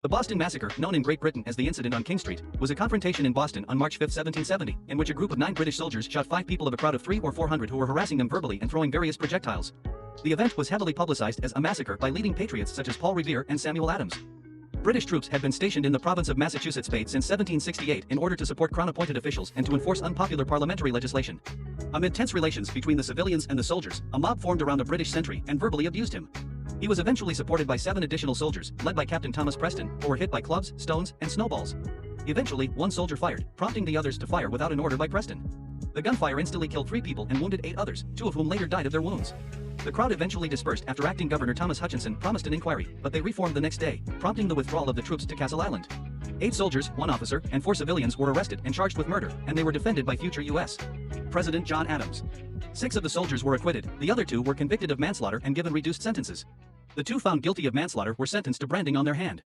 The Boston Massacre, known in Great Britain as the incident on King Street, was a confrontation in Boston on March 5, 1770, in which a group of 9 British soldiers shot 5 people of a crowd of 300 or 400 who were harassing them verbally and throwing various projectiles. The event was heavily publicized as a massacre by leading patriots such as Paul Revere and Samuel Adams. British troops had been stationed in the province of Massachusetts Bay since 1768 in order to support crown-appointed officials and to enforce unpopular parliamentary legislation. Amid tense relations between the civilians and the soldiers, a mob formed around a British sentry and verbally abused him. He was eventually supported by 7 additional soldiers, led by Captain Thomas Preston, who were hit by clubs, stones, and snowballs. Eventually, one soldier fired, prompting the others to fire without an order by Preston. The gunfire instantly killed 3 people and wounded 8 others, 2 of whom later died of their wounds. The crowd eventually dispersed after Acting Governor Thomas Hutchinson promised an inquiry, but they reformed the next day, prompting the withdrawal of the troops to Castle Island. 8 soldiers, 1 officer, and 4 civilians were arrested and charged with murder, and they were defended by future U.S. President John Adams. 6 of the soldiers were acquitted, the other 2 were convicted of manslaughter and given reduced sentences. The 2 found guilty of manslaughter were sentenced to branding on their hand.